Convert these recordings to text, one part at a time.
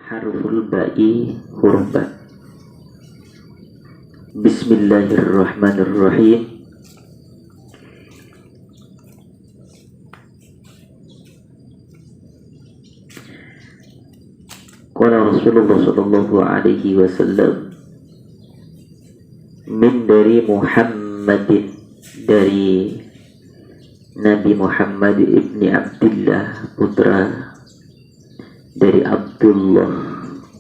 Harful ba'i huruf ba. Bismillahirrahmanirrahim. Qala Rasulullah sallallahu alaihi wasallam, min dari Muhammadin, dari Nabi Muhammad ibni Abdullah, putra dari Abdullah,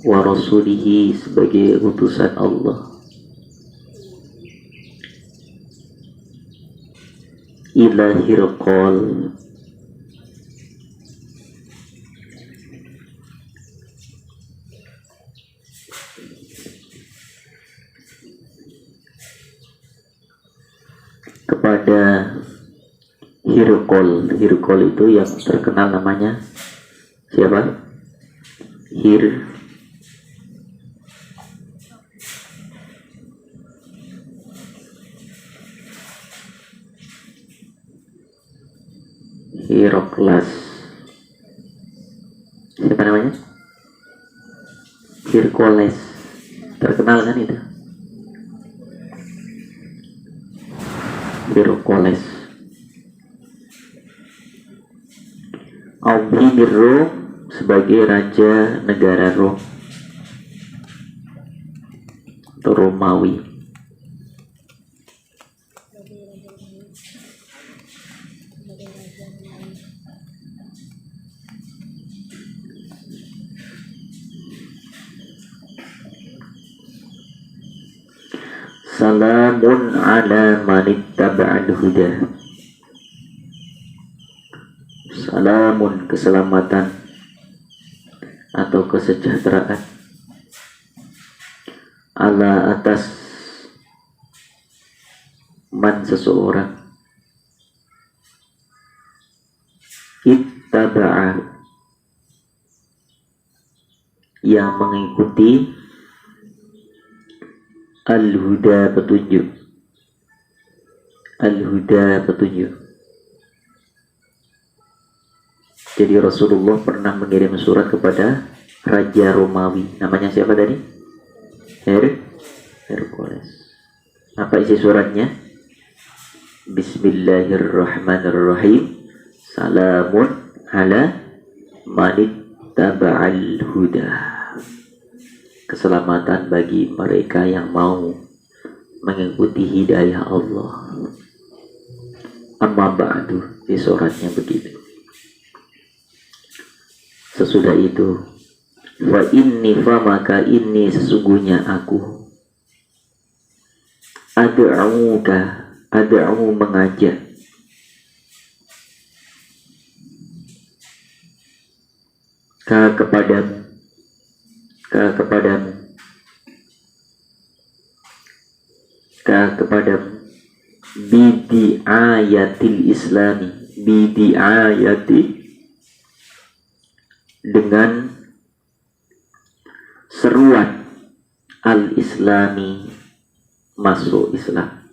wa rasulihi, sebagai utusan Allah, ila Hirqal, kepada Hirqal. Hirqal itu yang terkenal namanya siapa? Hiroklas. Siapa namanya? Hirkoles. Terkenal kan itu? Hirkoles. Azimir Rom, sebagai raja negara Rom atau Romawi. Salamun ala manittaba'al huda. Salamun, keselamatan atau kesejahteraan, ala, atas, man, seseorang, ittaba'a, yang mengikuti, al-huda, petunjuk, al-huda, petunjuk. Jadi Rasulullah pernah mengirim surat kepada Raja Romawi. Namanya siapa tadi? Hercules. Apa isi suratnya? Bismillahirrahmanirrahim. Salamun ala manittaba'al huda. Keselamatan bagi mereka yang mau mengikuti hidayah Allah. Amma ba'du, di suratnya begitu. Sesudah itu, wa inni, fa maka ini, sesungguhnya aku, ad'u, mengajak, kepadamu, bidi'ayatil islami, bidi'ayati, dengan seruan al-islami, masuk Islam.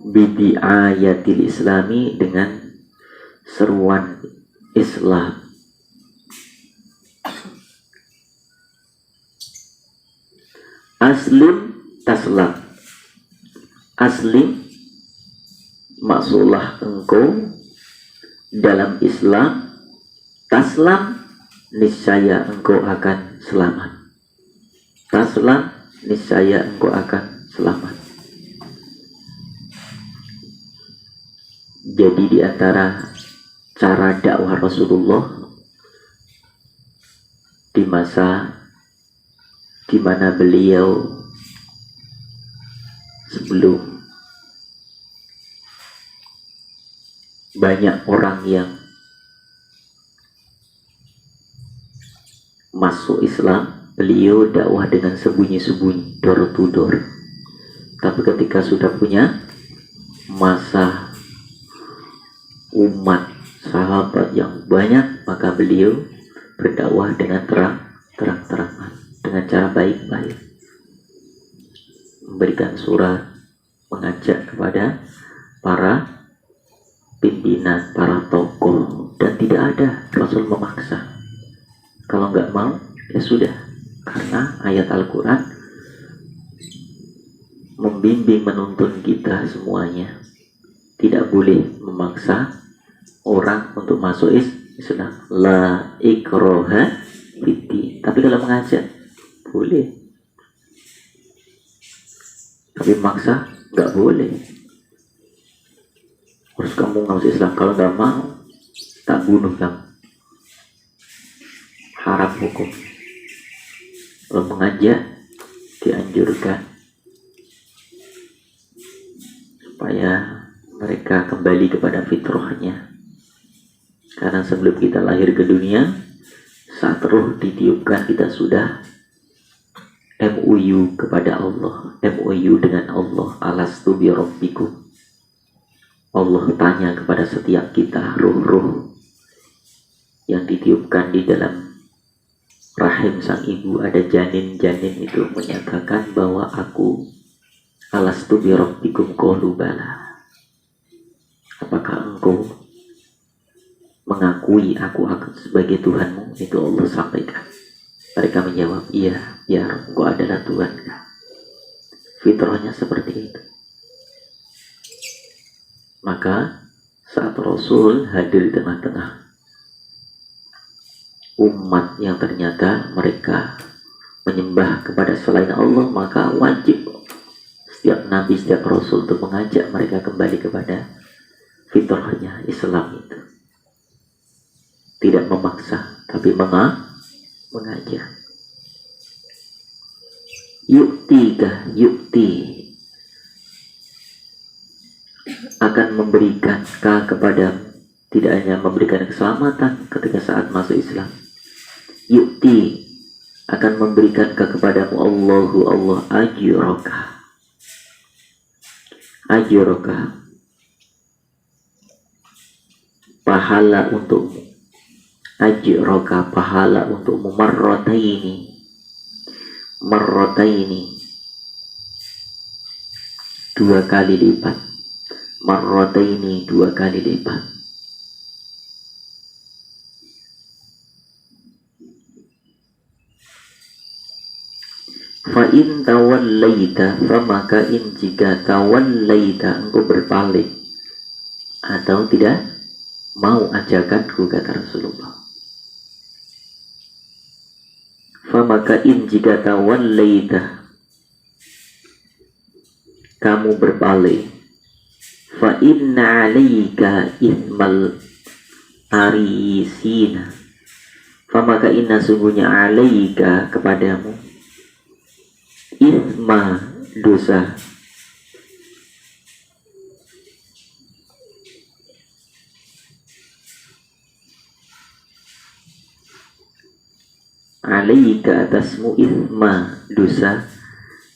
Bidi'ayatil islami, dengan seruan Islam. Aslim taslam. Aslim, masuklah engkau dalam Islam. Taslam, niscaya engkau akan selamat. Taslam, niscaya engkau akan selamat. Jadi di antara cara dakwah Rasulullah di masa di mana beliau sebelum banyak orang yang masuk Islam, beliau dakwah dengan sembunyi-sembunyi, door to door. Tapi ketika sudah punya masa umat sahabat yang banyak, maka beliau berdakwah dengan terang-terangan, dengan cara baik-baik, memberikan surat, mengajak kepada para pimpinan, para tokoh, dan tidak ada Rasul memaksa. Kalau nggak mau, ya sudah. Karena ayat Al-Quran membimbing, menuntun kita semuanya. Tidak boleh memaksa orang untuk masuk Islam. La ikroha fiddin. Tapi kalau mengajak, boleh. Tapi maksa, nggak boleh. Harus kamu masuk Islam. Kalau nggak mau, tak bunuh kamu. Haram hukum. Kalau mengajak, dianjurkan supaya mereka kembali kepada fitrahnya. Karena sebelum kita lahir ke dunia, saat roh ditiupkan, kita sudah MOU kepada Allah, MOU dengan Allah. Alastu bi rabbikum. Allah tanya kepada setiap kita, roh-roh yang ditiupkan di dalam rahim sang ibu, ada janin-janin itu menyatakan bahwa aku alastu bi rabbikum, qalu bala. Apakah engkau mengakui aku sebagai Tuhanmu? Itu Allah sampaikan. Mereka menjawab, iya, ya engkau adalah Tuhan. Fitrahnya seperti itu. Maka saat Rasul hadir di tengah-tengah umat yang ternyata mereka menyembah kepada selain Allah, maka wajib setiap Nabi, setiap Rasul untuk mengajak mereka kembali kepada fitrahnya Islam itu. Tidak memaksa, tapi mengajak. Yukti akan memberikan kepadamu, tidak hanya memberikan keselamatan ketika saat masuk Islam. Yukti akan memberikan kepadamu Allah ajroka, pahala untukmu. Ajroka, pahala untukmu. Marrotaini, dua kali lipat. Marrotaini, dua kali lipat. Fa'in tawallaita, maka jika tawallaita, engkau berpaling atau tidak mau ajakanku, kata Rasulullah. Maka jika tawallaita, kamu berpaling, fa inna 'alaika ithmal arisina, maka inna, sungguhnya, 'alaika, kepadamu, ithma, dosa, alaika, atasmu, ithma, dosa,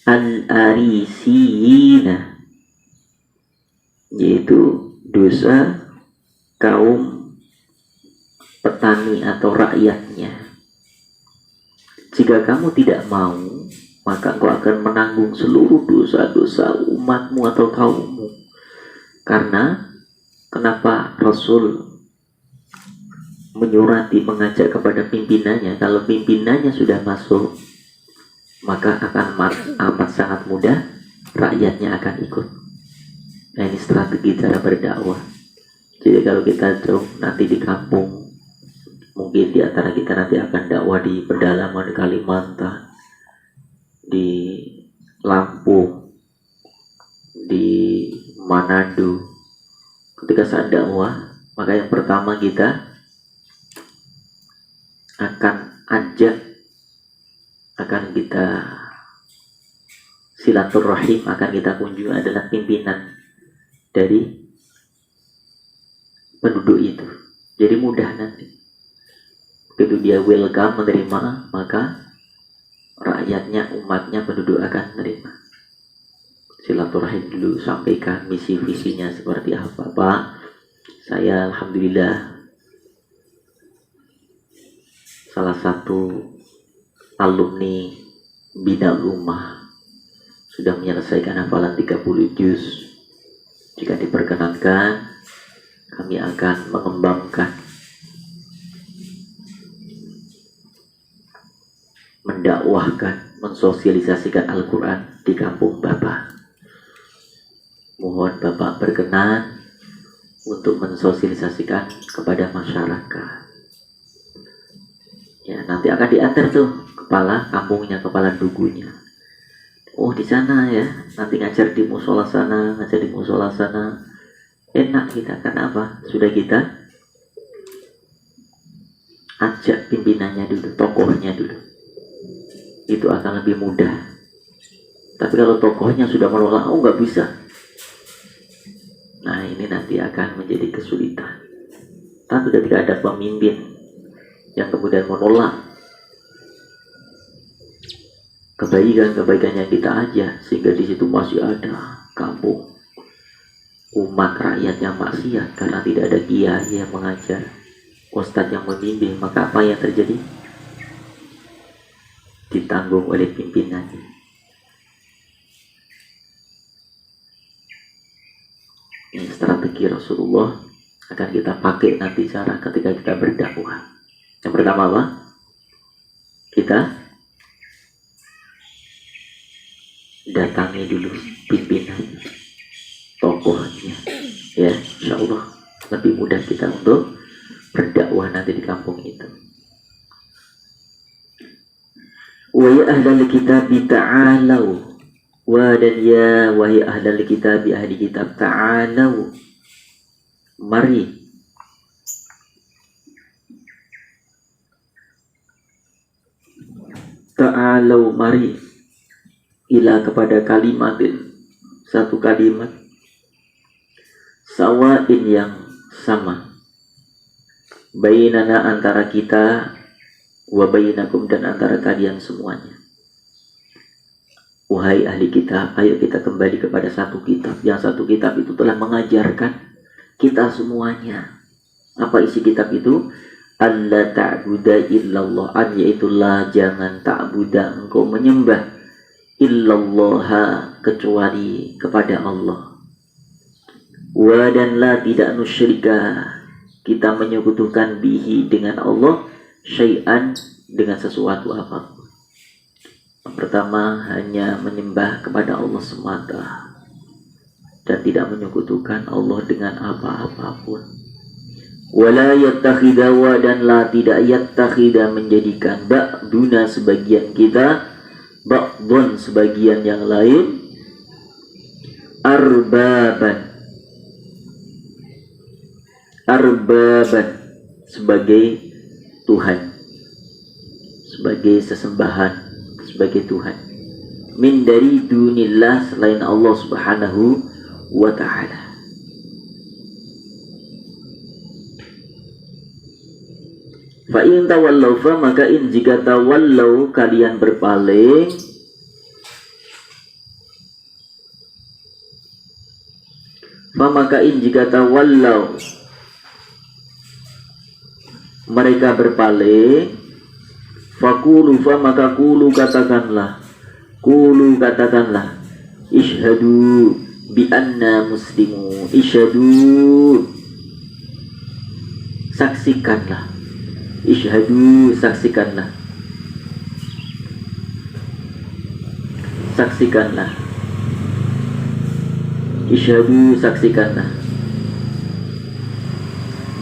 al-arisiyina, yaitu dosa kaum petani atau rakyatnya. Jika kamu tidak mau, maka engkau akan menanggung seluruh dosa-dosa umatmu atau kaummu. Karena kenapa Rasul menyurati, mengajak kepada pimpinannya? Kalau pimpinannya sudah masuk, maka akan amat sangat mudah rakyatnya akan ikut. Nah, ini strategi cara berdakwah. Jadi kalau kita jauh nanti di kampung, mungkin di antara kita nanti akan dakwah di pedalaman, di Kalimantan, di Lampung, di Manado. Ketika saat dakwah, maka yang pertama kita akan ajak, akan kita silaturahim, akan kita kunjungi adalah pimpinan dari penduduk itu. Jadi mudah nanti. Begitu dia welcome, menerima, maka rakyatnya, umatnya, penduduk akan menerima. Silaturahim dulu, sampaikan misi visinya seperti apa. Pak, saya alhamdulillah salah satu alumni Bina Rumah, sudah menyelesaikan hafalan 30 juz. Jika diperkenankan, kami akan mengembangkan mendakwahkan, mensosialisasikan Al-Quran di kampung Bapak. Mohon Bapak berkenan untuk mensosialisasikan kepada masyarakat. Ya, nanti akan diantar tuh kepala kampungnya, kepala dukunya. Oh, di sana ya, nanti ngajar di musola sana, ngajar di musola sana. Enak kita, kenapa? Sudah kita ajak pimpinannya dulu, tokohnya dulu. Itu akan lebih mudah. Tapi kalau tokohnya sudah menolak, oh nggak bisa. Nah, ini nanti akan menjadi kesulitan. Tapi ketika ada pemimpin yang kemudian menolak kebaikan-kebaikan yang kita ajak, sehingga di situ masih ada kampung umat rakyat yang maksiat karena tidak ada kiai yang mengajar, ustadz yang membimbing, maka apa yang terjadi? Ditanggung oleh pimpinannya. Ini strategi Rasulullah akan kita pakai nanti cara ketika kita berdakwah. Yang pertama apa? Kita datangi dulu pimpinan, tokohnya, ya, insya Allah lebih mudah kita untuk berdakwah nanti di kampung itu. Wa ya ahlal kitab ta'alau, wa dan ya wahai ahlal kitab, ahli kitab, ta'alau, mari ta'alau, mari ila kepada kalimatin, satu kalimat, sawain yang sama, bainana antara kita, wa bainakum dan antara kalian semuanya. Wahai ahli kitab, ayo kita kembali kepada satu kitab. Yang satu kitab itu telah mengajarkan kita semuanya. Apa isi kitab itu? Allah ta'buda illallah, yaitu la, jangan, ta'buda, engkau menyembah, illallah, kecuali kepada Allah. Wa dan la, tidak nusyrika, kita menyekutukan bihi dengan Allah, syai'an, dengan sesuatu apapun. Yang pertama, hanya menyembah kepada Allah semata dan tidak menyekutukan Allah dengan apa-apapun. Wala yattakhidha, wa dan la, tidak yattakhidha, menjadikan, ba'duna, sebagian kita, ba'dun, sebagian yang lain, arbaban, sebagai Tuhan, sebagai sesembahan, sebagai Tuhan, min dari dunillah, selain Allah subhanahu wa ta'ala. Fa in tawallaw, fa maka in, jika tawallaw, kalian berpaling, fa maka in, jika tawallaw, mereka berpaling, fakulu, fa maka kulu, katakanlah, ishadu bi anna muslimun, ishadu, saksikanlah, ishadu, saksikanlah, ishadu, saksikanlah,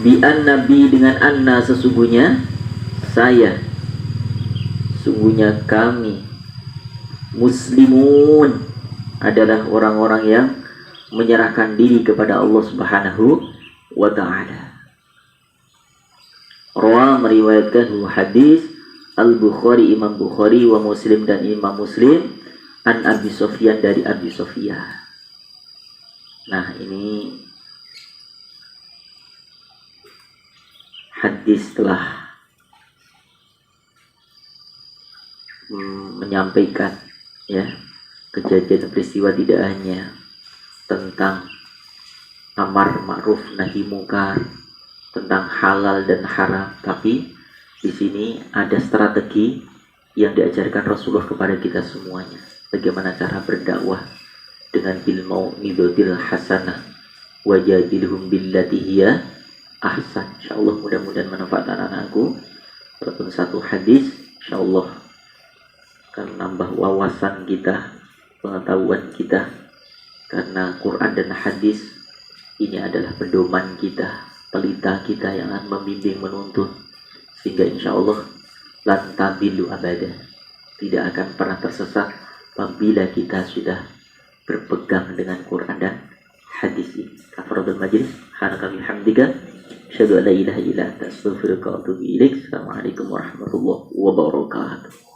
bi anna, bi dengan anna, sesungguhnya saya, sungguhnya kami, muslimun, adalah orang-orang yang menyerahkan diri kepada Allah subhanahu wa ta'ala. Rawa, meriwayatkan hadis Al-Bukhari, Imam Bukhari, wa Muslim, dan Imam Muslim, an Abi Sufyan, dari Abi Sufyan. Nah, ini hadis telah menyampaikan, ya, kejadian peristiwa tidak hanya tentang amar ma'ruf nahi mungkar, tentang halal dan haram, tapi di sini ada strategi yang diajarkan Rasulullah kepada kita semuanya. Bagaimana cara berdakwah dengan bil mau'izatil hasanah, wajadilhum billati hiya ahsan. Insyaallah mudah-mudahan manfaat anakku. Walaupun satu hadis, insyaallah akan nambah wawasan kita, pengetahuan kita, karena Quran dan hadis ini adalah pedoman kita, pelita kita yang akan membimbing menuntun, sehingga insya Allah lan tabilu abada, tidak akan pernah tersesat apabila kita sudah berpegang dengan Quran dan hadis ini. Kafaradul majlis, subhanaka bihamdika, asyhadu an la ilaha illa anta, astaghfiruka wa atubu ilaik. Assalamualaikum warahmatullahi wabarakatuh.